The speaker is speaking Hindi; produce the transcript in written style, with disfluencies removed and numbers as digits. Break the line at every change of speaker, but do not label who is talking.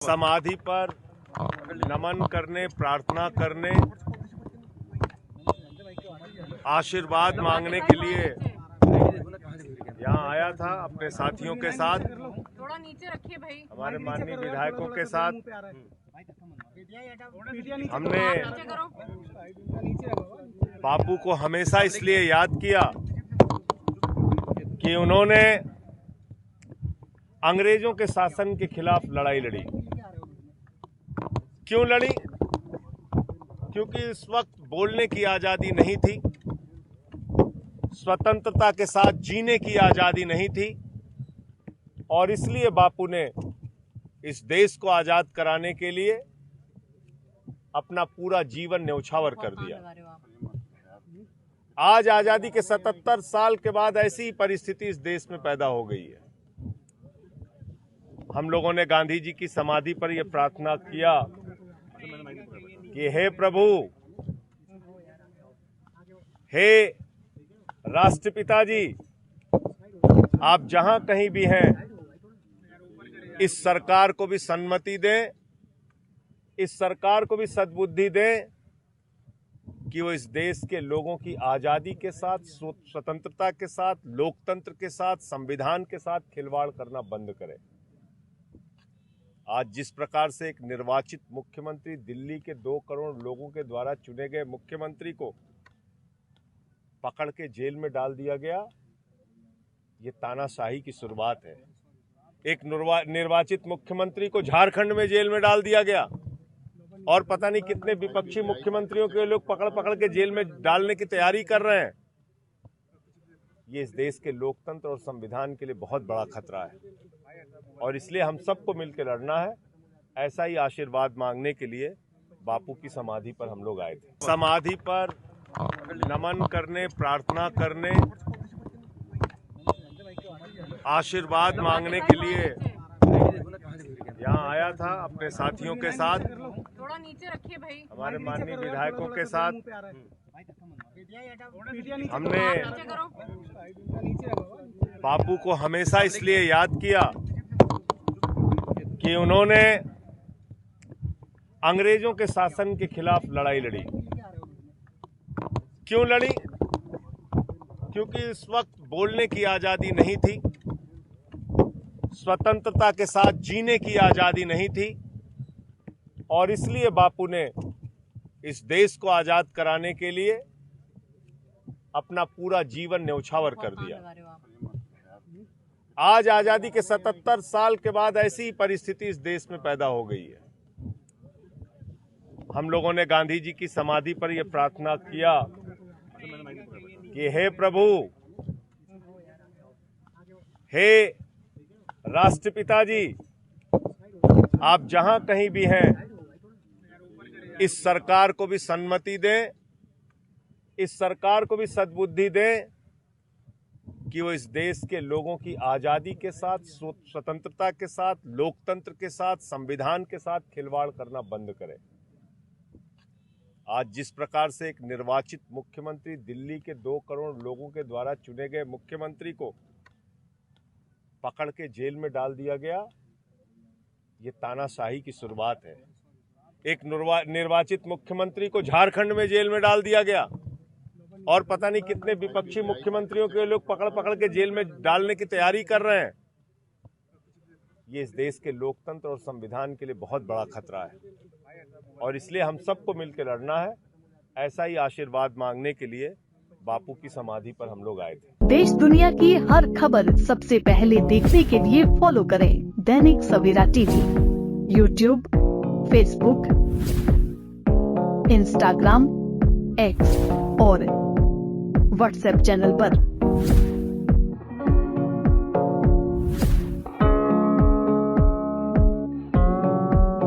समाधि पर नमन करने, प्रार्थना करने, आशीर्वाद मांगने के लिए यहाँ आया था अपने साथियों के साथ,
थोड़ा नीचे रखिए भाई,
हमारे माननीय विधायकों के साथ। हमने बापू को हमेशा इसलिए याद किया कि उन्होंने अंग्रेजों के शासन के खिलाफ लड़ाई लड़ी। क्यों लड़ी? क्योंकि इस वक्त बोलने की आजादी नहीं थी, स्वतंत्रता के साथ जीने की आजादी नहीं थी, और इसलिए बापू ने इस देश को आजाद कराने के लिए अपना पूरा जीवन न्यौछावर कर दिया। आज आजादी के 77 साल के बाद ऐसी ही परिस्थिति इस देश में पैदा हो गई है। हम लोगों ने गांधी जी की समाधि पर यह प्रार्थना किया कि हे प्रभु, हे राष्ट्रपिता जी, आप जहां कहीं भी हैं, इस सरकार को भी सन्मति दें, इस सरकार को भी सद्बुद्धि दें कि वो इस देश के लोगों की आजादी के साथ, स्वतंत्रता के साथ, लोकतंत्र के साथ, संविधान के साथ खिलवाड़ करना बंद करें। आज जिस प्रकार से एक निर्वाचित मुख्यमंत्री, दिल्ली के 2 करोड़ लोगों के द्वारा चुने गए मुख्यमंत्री को पकड़ के जेल में डाल दिया गया, ये तानाशाही की शुरुआत है। एक निर्वाचित मुख्यमंत्री को झारखंड में जेल में डाल दिया गया, और पता नहीं कितने विपक्षी मुख्यमंत्रियों के लोग पकड़ पकड़ के जेल में डालने की तैयारी कर रहे हैं। ये इस देश के लोकतंत्र और संविधान के लिए बहुत बड़ा खतरा है, और इसलिए हम सबको मिलकर लड़ना है। ऐसा ही आशीर्वाद मांगने के लिए बापू की समाधि पर हम लोग आए थे। समाधि पर नमन करने, प्रार्थना करने, आशीर्वाद मांगने के लिए यहाँ आया था अपने साथियों के साथ,
थोड़ा नीचे रखिए भाई,
हमारे माननीय विधायकों के साथ। हमने बापू को हमेशा इसलिए याद किया कि उन्होंने अंग्रेजों के शासन के खिलाफ लड़ाई लड़ी। क्यों लड़ी? क्योंकि इस वक्त बोलने की आजादी नहीं थी, स्वतंत्रता के साथ जीने की आजादी नहीं थी, और इसलिए बापू ने इस देश को आजाद कराने के लिए अपना पूरा जीवन न्यौछावर कर दिया। आज आजादी के 77 साल के बाद ऐसी ही परिस्थिति इस देश में पैदा हो गई है। हम लोगों ने गांधी जी की समाधि पर यह प्रार्थना किया कि हे प्रभु, हे राष्ट्रपिता जी, आप जहां कहीं भी हैं, इस सरकार को भी सन्मति दें, इस सरकार को भी सद्बुद्धि दें कि वो इस देश के लोगों की आजादी के साथ, स्वतंत्रता के साथ, लोकतंत्र के साथ, संविधान के साथ खिलवाड़ करना बंद करें। आज जिस प्रकार से एक निर्वाचित मुख्यमंत्री, दिल्ली के 2 करोड़ लोगों के द्वारा चुने गए मुख्यमंत्री को पकड़ के जेल में डाल दिया गया, ये तानाशाही की शुरुआत है। एक निर्वाचित मुख्यमंत्री को झारखंड में जेल में डाल दिया गया, और पता नहीं कितने विपक्षी मुख्यमंत्रियों के लोग पकड़ पकड़ के जेल में डालने की तैयारी कर रहे हैं। ये इस देश के लोकतंत्र और संविधान के लिए बहुत बड़ा खतरा है, और इसलिए हम सबको मिलकर लड़ना है। ऐसा ही आशीर्वाद मांगने के लिए बापू की समाधि पर हम लोग आए थे।
देश दुनिया की हर खबर सबसे पहले देखने के लिए फॉलो करें Dainik Savera TV, YouTube, Facebook, Instagram, X और व्हाट्सएप चैनल पर।